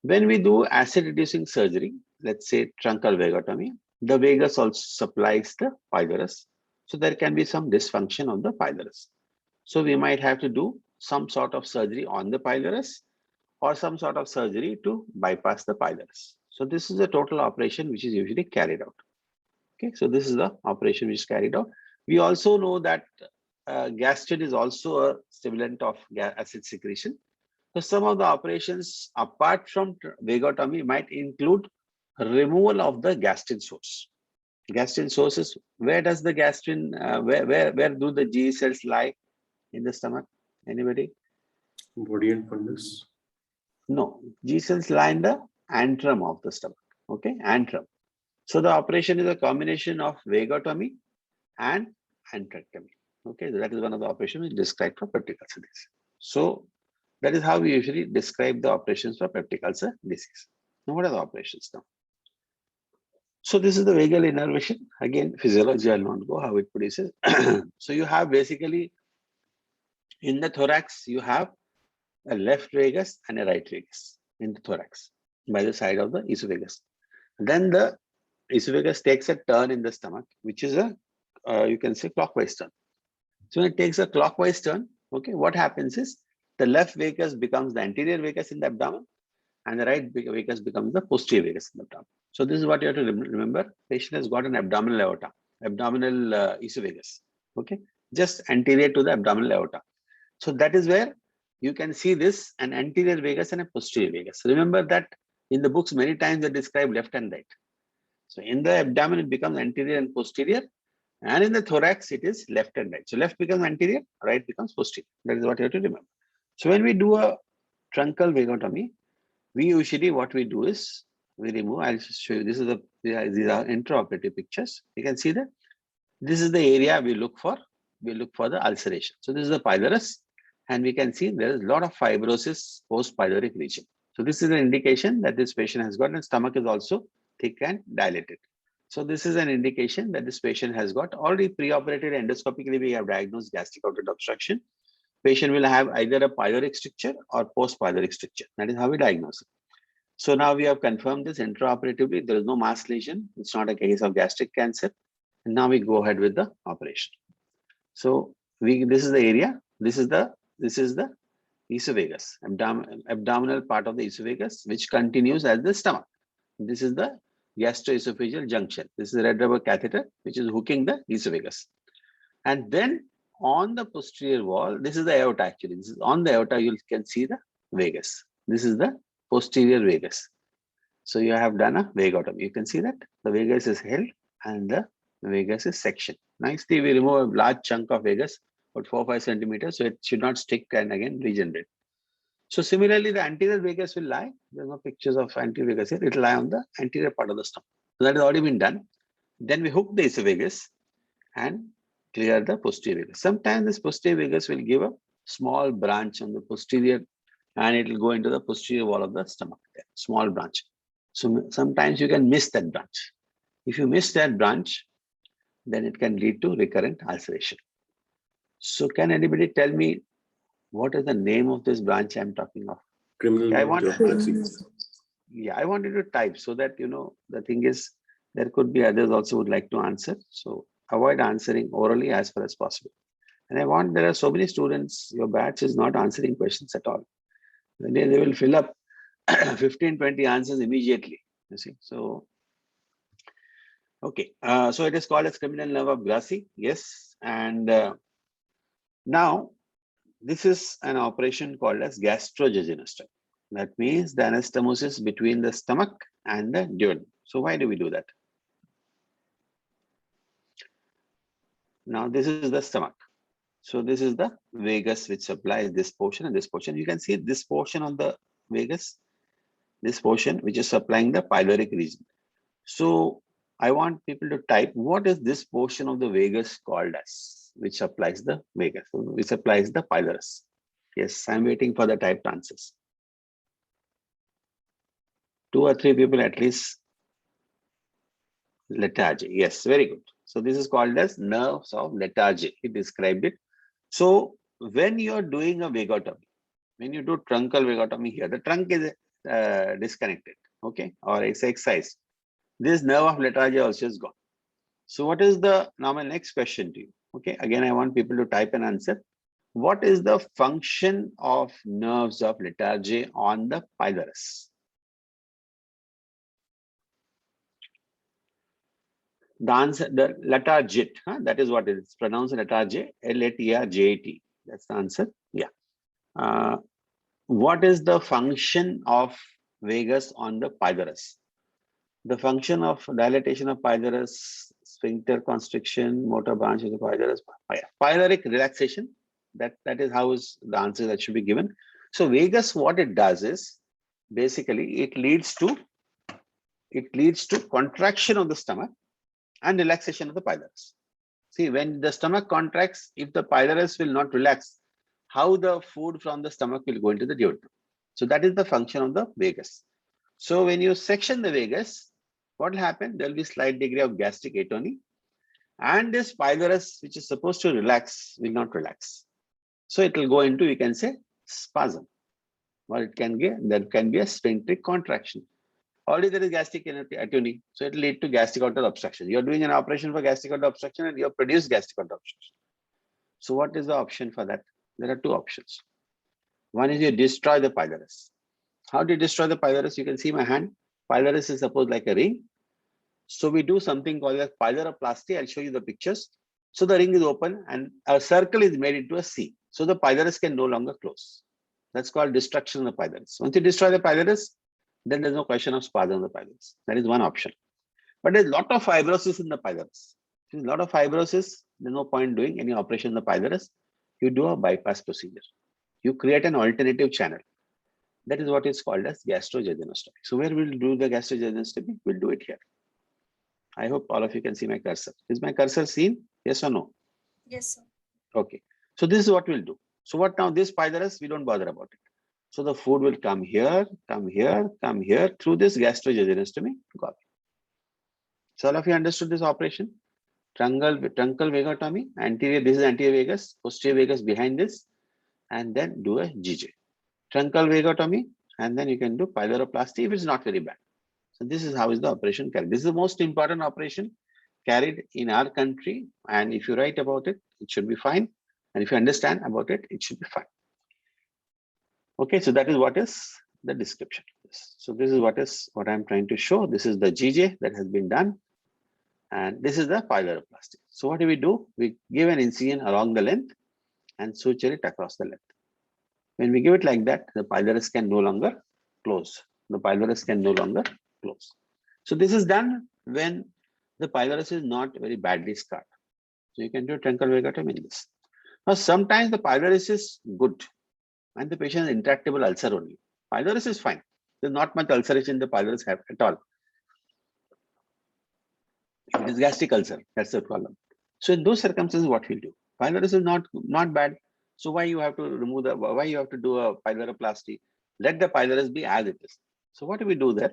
When we do acid reducing surgery, let's say truncal vagotomy, the vagus also supplies the pylorus. So there can be some dysfunction of the pylorus. So we might have to do some sort of surgery on the pylorus or some sort of surgery to bypass the pylorus. So this is a total operation which is usually carried out. Okay, so this is the operation which is carried out. We also know that gastrin is also a stimulant of acid secretion. So some of the operations apart from vagotomy might include removal of the gastrin source. Gastrin sources, where does the gastrin, where do the G cells lie in the stomach? Anybody? Body and fundus. No, G cells lie in the antrum of the stomach. Okay, antrum. So the operation is a combination of vagotomy and antrectomy. Okay, so that is one of the operations described for peptic ulcer disease. So that is how we usually describe the operations for peptic ulcer disease. Now, what are the operations now? So this is the vagal innervation. Again, physiology, I'll not go how it produces. So you have basically in the thorax, you have a left vagus and a right vagus in the thorax by the side of the esophagus. Then the esophagus takes a turn in the stomach, which is a, you can say clockwise turn. So when it takes a clockwise turn, okay, what happens is the left vagus becomes the anterior vagus in the abdomen and the right vagus becomes the posterior vagus in the abdomen. So this is what you have to remember. Patient has got an abdominal aorta, abdominal esophagus, okay, just anterior to the abdominal aorta. So that is where you can see this, an anterior vagus and a posterior vagus. Remember that in the books, many times they describe left and right. So in the abdomen, it becomes anterior and posterior. And in the thorax, it is left and right. So left becomes anterior, right becomes posterior. That is what you have to remember. So when we do a truncal vagotomy, we usually what we do is we remove. I'll just show you. These are intraoperative pictures. You can see that this is the area we look for. We look for the ulceration. So this is the pylorus, and we can see there is a lot of fibrosis post pyloric region. So this is an indication that this patient has got, and stomach is also thick and dilated. So this is an indication that this patient has got already preoperated endoscopically. We have diagnosed gastric outlet obstruction. Patient will have either a pyloric stricture or post pyloric stricture. That is how we diagnose it. So now we have confirmed this intraoperatively. There is no mass lesion. It's not a case of gastric cancer. And now we go ahead with the operation. So this is the area. This is the esophagus, abdominal part of the esophagus, which continues as the stomach. This is the gastroesophageal junction. This is the red rubber catheter, which is hooking the esophagus. And then on the posterior wall, this is the aorta actually. This is on the aorta, you can see the vagus. This is the posterior vagus. So you have done a vagotomy. You can see that the vagus is held and the vagus is sectioned. Nicely, we remove a large chunk of vagus, about 4 or 5 centimeters, so it should not stick and again regenerate. So similarly, the anterior vagus will lie. There's no pictures of anterior vagus here. It will lie on the anterior part of the stomach. So that has already been done. Then we hook the esophagus and clear the posterior vagus. Sometimes this posterior vagus will give a small branch on the posterior, and it will go into the posterior wall of the stomach. Small branch. So sometimes you can miss that branch. If you miss that branch, then it can lead to recurrent ulceration. So can anybody tell me what is the name of this branch I'm talking of? Criminal I want, meningiopathy. yeah, I wanted to type so that, the thing is, there could be others also would like to answer. So avoid answering orally as far as possible. And there are so many students, your batch is not answering questions at all. They will fill up 15, 20 answers immediately, you see. So, okay. So it is called as criminal nerve of Grassi. Yes. And now this is an operation called as gastrojejunostomy. That means the anastomosis between the stomach and the duodenum. So why do we do that? Now this is the stomach. So this is the vagus which supplies this portion and this portion. You can see this portion of the vagus, this portion which is supplying the pyloric region. So I want people to type what is this portion of the vagus called as, which supplies the vagus, which supplies the pylorus. Yes, I'm waiting for the typed answers. 2 or 3 people at least. Lethargy. Yes, very good. So this is called as nerves of lethargy. He described it. So when you're doing a vagotomy, when you do truncal vagotomy here, the trunk is disconnected, okay, or it's excised. This nerve of lethargy also is gone. So what is the, now my next question to you, okay, again, I want people to type an answer. What is the function of nerves of lethargy on the pylorus? The answer, the letargit, that is what it is pronounced, letargit, L-A-T-R-J-A-T. That's the answer. Yeah. What is the function of vagus on the pylorus? The function of dilatation of pylorus, sphincter constriction, motor branch of the pylorus, pyloric relaxation. That is how is the answer that should be given. So vagus, what it does is basically it leads to contraction of the stomach and relaxation of the pylorus. See, when the stomach contracts, if the pylorus will not relax, how the food from the stomach will go into the duodenum. So that is the function of the vagus. So when you section the vagus, what will happen? There will be slight degree of gastric atony, and this pylorus, which is supposed to relax, will not relax. So it will go into, you can say, spasm, or there can be a sphincteric contraction. Already there is gastric atony, so it will lead to gastric outlet obstruction. You are doing an operation for gastric outlet obstruction and you have produced gastric outlet obstruction. So what is the option for that? There are 2 options. One is you destroy the pylorus. How do you destroy the pylorus? You can see my hand. Pylorus is supposed like a ring. So we do something called as pyloroplasty. I'll show you the pictures. So the ring is open and a circle is made into a C. So the pylorus can no longer close. That's called destruction of the pylorus. Once you destroy the pylorus, then there's no question of spasm of the pylorus. That is one option. But there's a lot of fibrosis in the pylorus. If there's a lot of fibrosis, there's no point doing any operation in the pylorus. You do a bypass procedure. You create an alternative channel. That is what is called as gastrojejunostomy. So where we'll do the gastrojejunostomy? We'll do it here. I hope all of you can see my cursor. Is my cursor seen? Yes or no? Yes, sir. Okay. So this is what we'll do. So what now? This pylorus, we don't bother about it. So the food will come here, come here, come here through this gastrojejunostomy. Got it. So all of you understood this operation? Truncal vagotomy, anterior, this is anterior vagus, posterior vagus behind this, and then do a GJ. Truncal vagotomy, and then you can do pyloroplasty if it's not very bad. So this is how is the operation carried. This is the most important operation carried in our country. And if you write about it, it should be fine. And if you understand about it, it should be fine. Okay, so that is what is the description. So this is what I'm trying to show. This is the GJ that has been done. And this is the pyloroplasty. So what do? We give an incision along the length and suture it across the length. When we give it like that, the pylorus can no longer close. The pylorus can no longer close. So this is done when the pylorus is not very badly scarred. So you can do a truncal vagotomy in this. Now sometimes the pylorus is good and the patient has intractable ulcer only. Pylorus is fine. There's not much ulceration the pylorus have at all. It is gastric ulcer, that's the problem. So in those circumstances, what we'll do? Pylorus is not bad. So why you have to remove why you have to do a pyloroplasty? Let the pylorus be as it is. So what do we do there?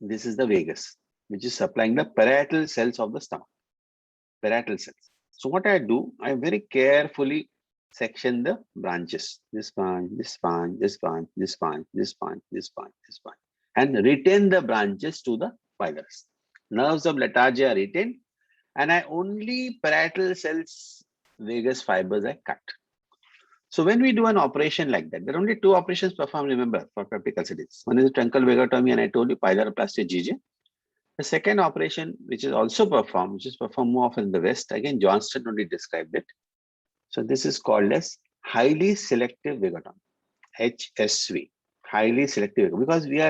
This is the vagus, which is supplying the parietal cells of the stomach. Parietal cells. So what I do, I very carefully section the branches. This branch, this branch, this branch, this branch, this branch, this branch, this branch, and retain the branches to the pylorus. Nerves of Latargia are retained, and I only parietal cells, vagus fibers I cut. So when we do an operation like that, there are only two operations performed, remember, for peptic ulceritis. One is truncal vagotomy, and I told you pyloroplasty GJ. The second operation, which is also performed, which is performed more often in the West, again, Johnston only described it. So this is called as highly selective vagotomy, HSV, highly selective, because we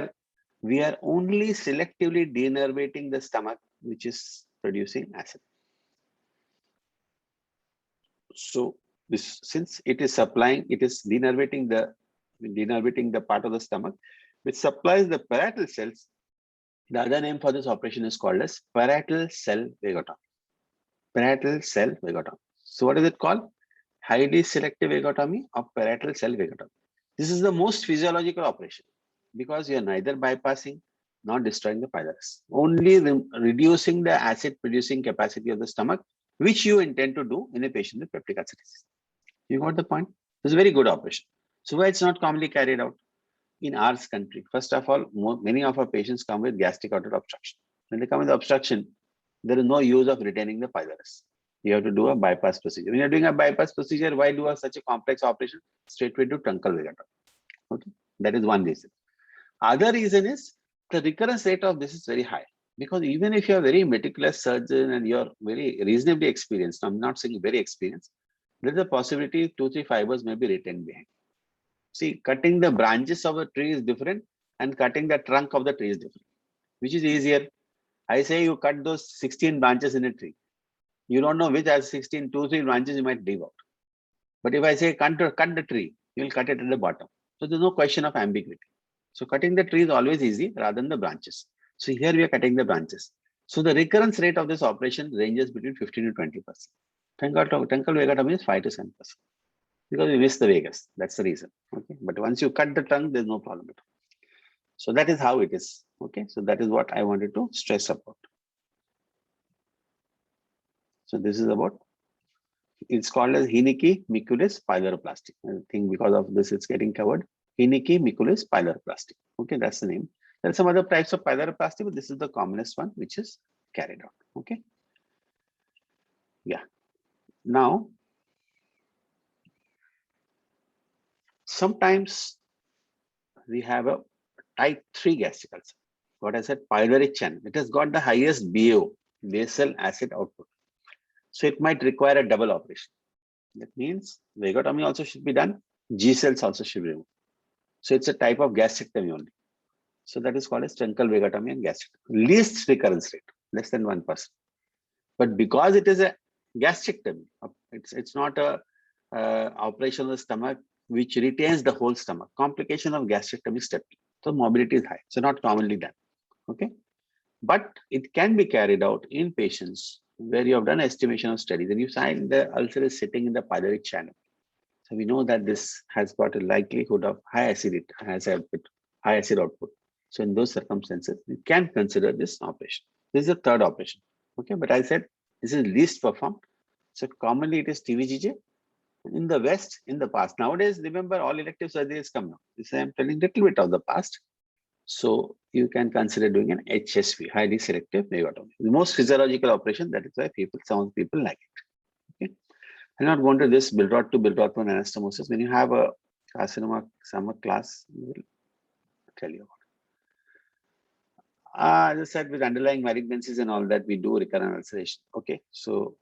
are only selectively denervating the stomach, which is producing acid. So this, since it is supplying, it is denervating the part of the stomach, which supplies the parietal cells. The other name for this operation is called as parietal cell vagotomy. Parietal cell vagotomy. So what is it called? Highly selective vagotomy of parietal cell vagotomy. This is the most physiological operation because you are neither bypassing nor destroying the pylorus, only reducing the acid producing capacity of the stomach, which you intend to do in a patient with peptic ulceritis. You got the point? It's a very good operation. So why it's not commonly carried out in our country? First of all, many of our patients come with gastric outlet obstruction. When they come with obstruction, there is no use of retaining the pylorus. You have to do a bypass procedure. When you're doing a bypass procedure, why do such a complex operation? Straightway to truncal vagotomy. Okay, that is one reason. Other reason is the recurrence rate of this is very high, because even if you're a very meticulous surgeon and you're very reasonably experienced, I'm not saying very experienced, there's a possibility 2-3 fibers may be retained behind. See, cutting the branches of a tree is different and cutting the trunk of the tree is different. Which is easier? I say you cut those 16 branches in a tree. You don't know which has 16, 2-3 branches you might leave out. But if I say cut the tree, you'll cut it at the bottom. So there's no question of ambiguity. So cutting the tree is always easy rather than the branches. So here we are cutting the branches. So the recurrence rate of this operation ranges between 15 to 20%. Truncal vagotomy is 5 to 7%. Because we miss the vagus. That's the reason. Okay. But once you cut the trunk, there's no problem at all. So that is how it is. Okay. So that is what I wanted to stress about. So this is about, it's called as Heineke Mikulicz pyloroplasty. I think because of this, it's getting covered. Heineke Mikulicz pyloroplasty. Okay, that's the name. There are some other types of pyloroplasty, but this is the commonest one which is carried out. Okay. Yeah. Now, sometimes we have a type 3 gastric ulcer. What I said, pyloric channel. It has got the highest BAO, basal acid output. So it might require a double operation. That means vagotomy also should be done. G cells also should be removed. So it's a type of gastrectomy only. So that is called as truncal vagotomy and gastrectomy. Least recurrence rate, less than 1%. But because it is a gastrectomy, it's not a operation of the stomach which retains the whole stomach. Complication of gastrectomy step 2. So mobility is high. So not commonly done. Okay. But it can be carried out in patients where you have done estimation of studies and you find the ulcer is sitting in the pyloric channel. So we know that this has got a likelihood of high acidity, high acid output. So in those circumstances, you can consider this operation. This is the third operation. Okay, but I said this is least performed. So commonly it is TVGJ. In the West, in the past. Nowadays, remember all elective surgeries come now. This I am telling a little bit of the past. So you can consider doing an HSV, highly selective vagotomy. The most physiological operation. That is why some people like it. Okay. I'm not going to this Billrod to Billrod one anastomosis. When you have a carcinoma stomach class, we will tell you about. As I said, with underlying malignancies and all that, we do recurrent ulceration. Okay, so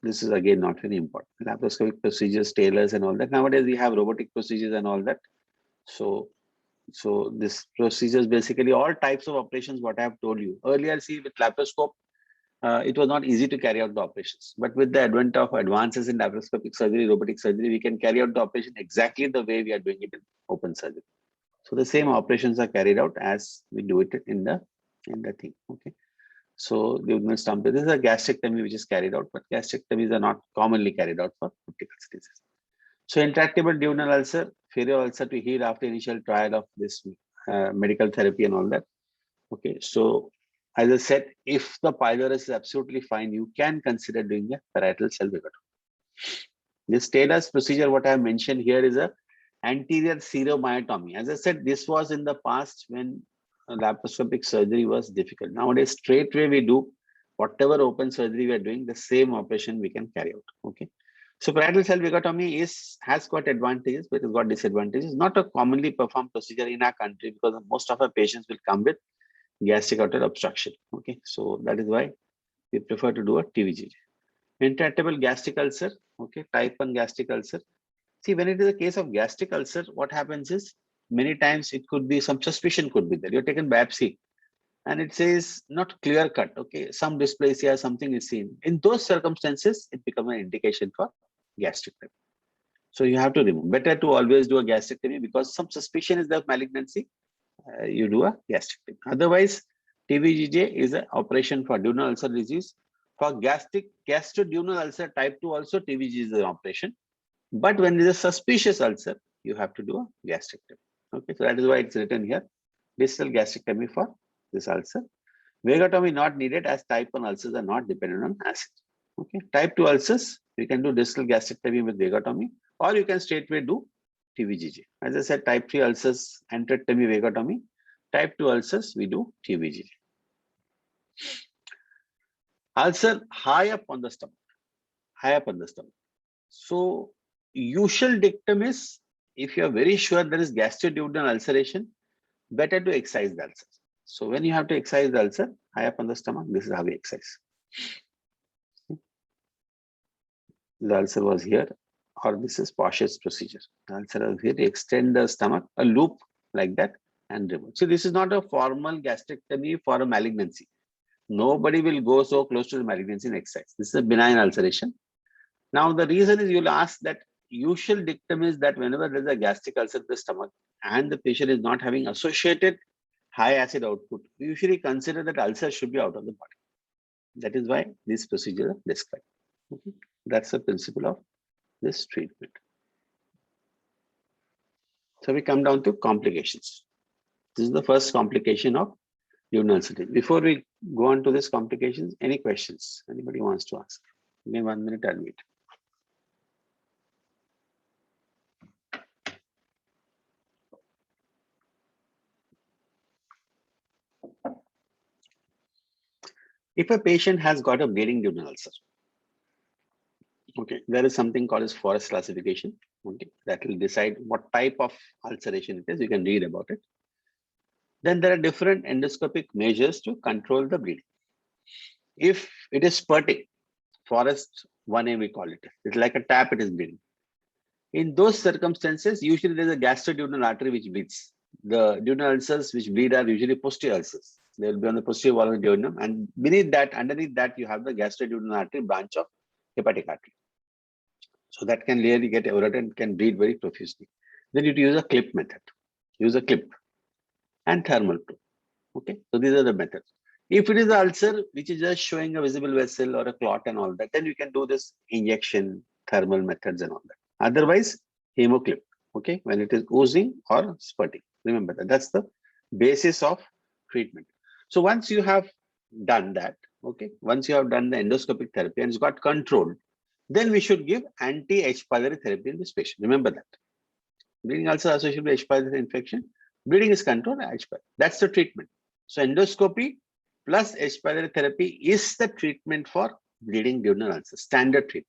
this is again not very important. Laparoscopic procedures, tailors, and all that. Nowadays, we have robotic procedures and all that. So this procedures basically all types of operations. What I have told you earlier, see with laparoscope. It was not easy to carry out the operations. But with the advent of advances in laparoscopic surgery, robotic surgery, we can carry out the operation exactly the way we are doing it in open surgery. So the same operations are carried out as we do it in the thing. Okay. So the stump. This is a gastrectomy which is carried out, but gastrectomies are not commonly carried out for peptic ulcer disease. So intractable duodenal ulcer, failure ulcer to heal after initial trial of this medical therapy and all that. Okay. So as I said, if the pylorus is absolutely fine, you can consider doing a parietal cell vagotomy. This Taylor's procedure, what I have mentioned here, is a anterior seromyotomy. As I said, this was in the past when laparoscopic surgery was difficult. Nowadays, straightway we do whatever open surgery we are doing, the same operation we can carry out. Okay. So parietal cell vagotomy has got advantages, but it's got disadvantages. Not a commonly performed procedure in our country because most of our patients will come with gastric outlet obstruction. Okay, so that is why we prefer to do a TVG. Intractable gastric ulcer. Okay, type 1 gastric ulcer. See, when it is a case of gastric ulcer, what happens is many times it could be some suspicion could be there. You're taken biopsy and it says not clear cut. Okay, some dysplasia, something is seen. In those circumstances, it becomes an indication for gastrectomy. So you have to remove. Better to always do a gastrectomy because some suspicion is the malignancy. You do a gastrectomy. Otherwise, TVGJ is an operation for duodenal ulcer disease. For gastroduodenal ulcer type 2 also TVG is an operation. But when there is a suspicious ulcer, you have to do a gastrectomy. Okay, so that is why it's written here. Distal gastrectomy for this ulcer. Vagotomy not needed as type 1 ulcers are not dependent on acid. Okay, type 2 ulcers, you can do distal gastrectomy with vagotomy, or you can straightway do TVGJ. As I said, type 3 ulcers, enterectomy, vagotomy. Type 2 ulcers, we do TVGJ. Ulcer high up on the stomach. High up on the stomach. So usual dictum is, if you are very sure there is gastroduodenal ulceration, better to excise the ulcer. So when you have to excise the ulcer, high up on the stomach, this is how we excise. The ulcer was here, or this is Posh's procedure. The ulcer was here, to extend the stomach, a loop like that, and remove. So this is not a formal gastrectomy for a malignancy. Nobody will go so close to the malignancy and excise. This is a benign ulceration. Now the reason is you'll ask that usual dictum is that whenever there's a gastric ulcer in the stomach and the patient is not having associated high acid output, we usually consider that ulcer should be out of the body. That is why this procedure is described. Okay. That's the principle of this treatment. So we come down to complications. This is the first complication of duodenal ulcer. Before we go on to this complications, any questions anybody wants to ask? Give me 1 minute, I'll wait. If a patient has got a bleeding duodenal ulcer, okay, there is something called as Forest classification. Okay, that will decide what type of ulceration it is. You can read about it. Then there are different endoscopic measures to control the bleeding. If it is spurting, Forest 1A we call it. It's like a tap, it is bleeding. In those circumstances, usually there is a gastroduodenal artery which bleeds. The duodenal ulcers which bleed are usually posterior ulcers. They will be on the posterior wall of the duodenum, and beneath that, underneath that, you have the gastroduodenal artery branch of hepatic artery. So that can really get eroded and can bleed very profusely. Then you use a clip method. Use a clip and thermal too. Okay, so these are the methods. If it is an ulcer which is just showing a visible vessel or a clot and all that, then you can do this injection, thermal methods and all that. Otherwise, hemoclip. Okay, when it is oozing or spurting. Remember that. That's the basis of treatment. So once you have done that, okay, once you have done the endoscopic therapy and it's got controlled, then we should give anti-H. pylori therapy in this patient. Remember that. Bleeding ulcer associated with H. pylori infection. Bleeding is controlled by H. pylori. That's the treatment. So endoscopy plus H. pylori therapy is the treatment for bleeding duodenal ulcer, standard treatment.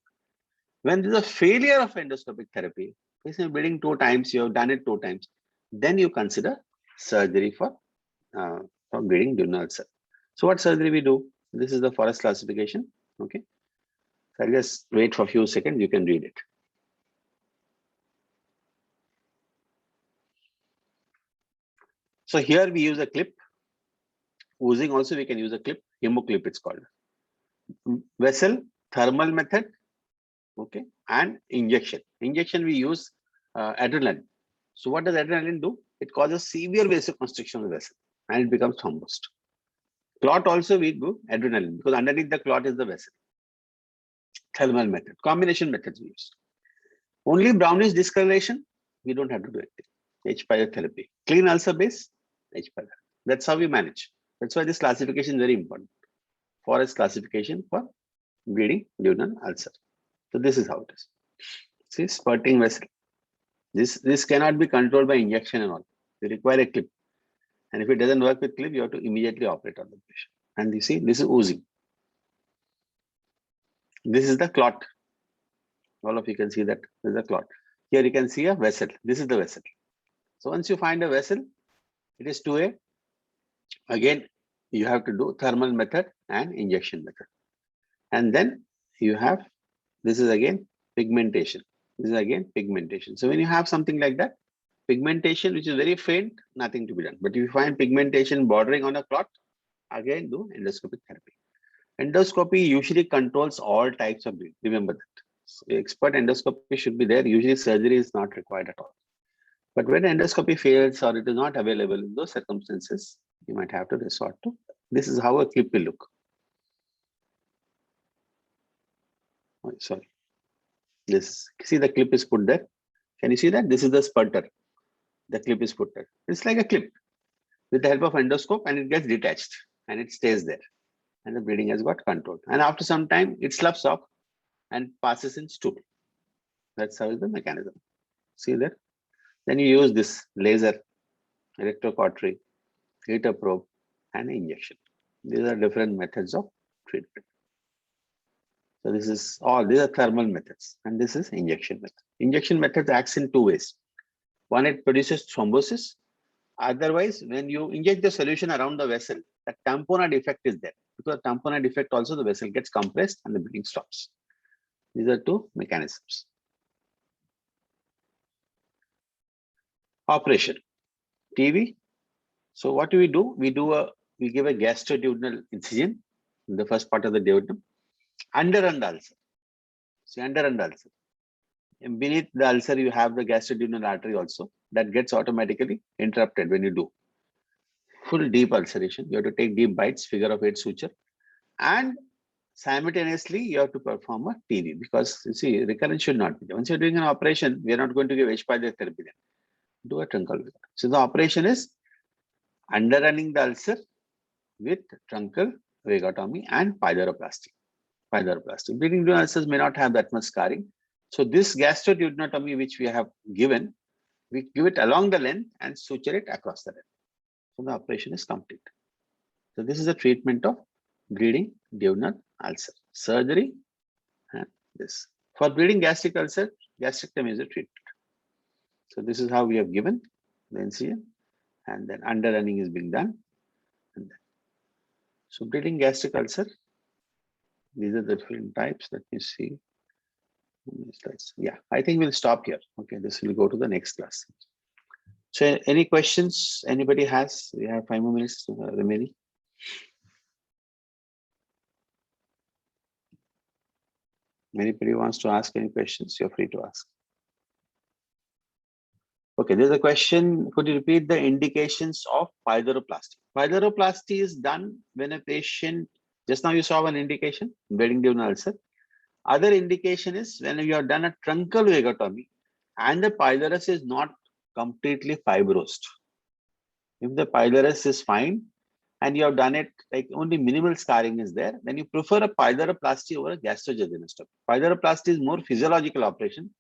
When there's a failure of endoscopic therapy, patient bleeding 2 times, you have done it 2 times, then you consider surgery for bleeding duodenal ulcer. So what surgery we do? This is the Forest classification. Okay. So I'll just wait for a few seconds, you can read it. So here we use a clip. Oozing also we can use a clip, hemoclip it's called. Vessel, thermal method, okay, and injection. Injection we use adrenaline. So what does adrenaline do? It causes severe vasoconstriction of the vessel and it becomes thrombosed. Clot also we do adrenaline because underneath the clot is the vessel. Thermal method, combination methods we use. Only brownish discoloration, we don't have to do anything. H. pylori therapy. Clean ulcer base, H. pylori. That's how we manage. That's why this classification is very important. Forest classification for bleeding duodenal ulcer. So this is how it is. See, spurting vessel. This cannot be controlled by injection and all. You require a clip. And if it doesn't work with clip, you have to immediately operate on the patient. And you see, this is oozing. This is the clot. All of you can see that there's a clot. Here you can see a vessel. This is the vessel. So once you find a vessel, it is 2A. Again, you have to do thermal method and injection method. And then you have, this is again pigmentation. This is again pigmentation. So when you have something like that, pigmentation which is very faint, nothing to be done. But if you find pigmentation bordering on a clot, again do endoscopic therapy. Endoscopy usually controls all types of bleeding. Remember that. So expert endoscopy should be there. Usually surgery is not required at all. But when endoscopy fails or it is not available in those circumstances, you might have to resort to. This is how a clip will look. Oh, sorry. This, see the clip is put there. Can you see that? This is the spurter. The clip is put there. It's like a clip with the help of endoscope and it gets detached and it stays there. And the bleeding has got controlled. And after some time, it sloughs off and passes in stool. That's how is the mechanism. See there? Then you use this laser, electrocautery, heater probe, and injection. These are different methods of treatment. So this is all, these are thermal methods, and this is injection method. Injection method acts in 2 ways. One, it produces thrombosis. Otherwise, when you inject the solution around the vessel, the tamponade effect is there. Because tamponade effect also, the vessel gets compressed and the bleeding stops. These are 2 mechanisms. Operation, TV. So what do? We give a gastroduodenal incision in the first part of the duodenum, under and ulcer. See, under and ulcer. And beneath the ulcer, you have the gastroduodenal artery also. That gets automatically interrupted when you do full deep ulceration. You have to take deep bites, figure of 8 suture, and simultaneously you have to perform a TV because you see recurrence should not be there. Once you're doing an operation, we are not going to give H. pylori therapy then. Do a truncal vagotomy. So the operation is underrunning the ulcer with truncal vagotomy and pyloroplasty. Bleeding duodenal ulcers may not have that much scarring. So this gastroduodenotomy which we have given, we give it along the length and suture it across the length. So the operation is complete. So this is the treatment of bleeding duodenal ulcer. Surgery and this. For bleeding gastric ulcer, gastrectomy is a treatment. So this is how we have given the incision, and then underrunning is being done. And then. So bleeding gastric ulcer, these are the different types that you see. Yeah, I think we'll stop here. Okay, this will go to the next class. So any questions anybody has? We have 5 more minutes remaining. Anybody wants to ask any questions, you're free to ask. Okay, there's a question. Could you repeat the indications of pyloroplasty? Pyloroplasty is done when a patient, just now you saw one indication, bleeding during ulcer. Other indication is when you have done a truncal vagotomy and the pylorus is not completely fibrosed. If the pylorus is fine and you have done it like only minimal scarring is there, then you prefer a pyloroplasty over a gastrojejunostomy. Pyloroplasty is more physiological operation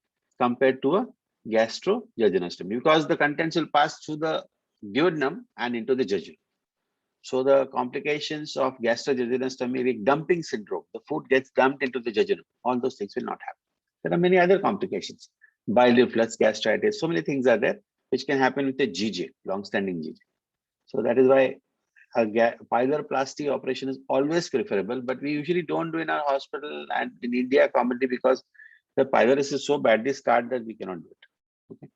compared to a gastrojejunostomy because the contents will pass through the duodenum and into the jejunum. So the complications of gastrojejunostomy, like dumping syndrome, the food gets dumped into the jejunum. All those things will not happen. There are many other complications, bile reflux, gastritis, so many things are there which can happen with a GJ, long-standing GJ. So that is why a pyloroplasty operation is always preferable, but we usually don't do in our hospital and in India commonly because the pylorus is so badly scarred that we cannot do it. Okay.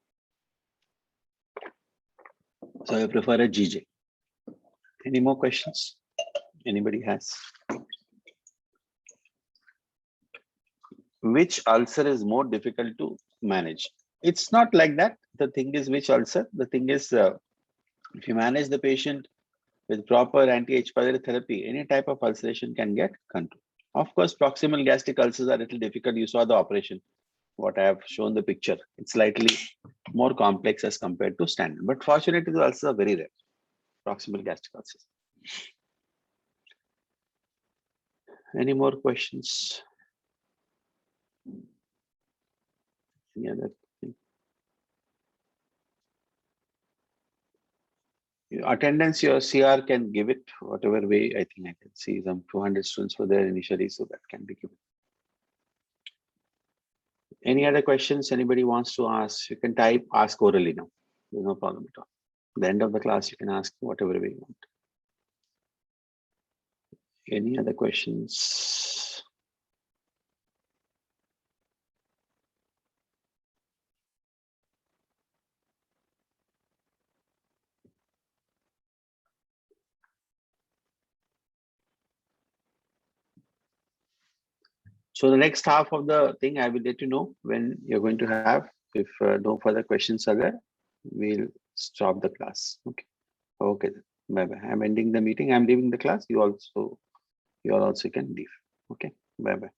So I prefer a GJ. Any more questions? Anybody has? Which ulcer is more difficult to manage? It's not like that. The thing is which ulcer? The thing is if you manage the patient with proper anti-H. pylori therapy, any type of ulceration can get control. Of course, proximal gastric ulcers are a little difficult. You saw the operation, what I have shown the picture. It's slightly more complex as compared to standard. But fortunately, the ulcers are very rare, proximal gastric ulcers. Any more questions? Any other thing? Attendance, your CR can give it whatever way. I think I can see some 200 students were there initially, so that can be given. Any other questions anybody wants to ask? You can type ask orally now. There's no problem at all. At the end of the class, you can ask whatever way you want. Any other questions? So the next half of the thing, I will let you know when you're going to have. If no further questions are there, we'll stop the class. Okay. Okay. Bye bye. I'm ending the meeting. I'm leaving the class. You all also can leave. Okay. Bye bye.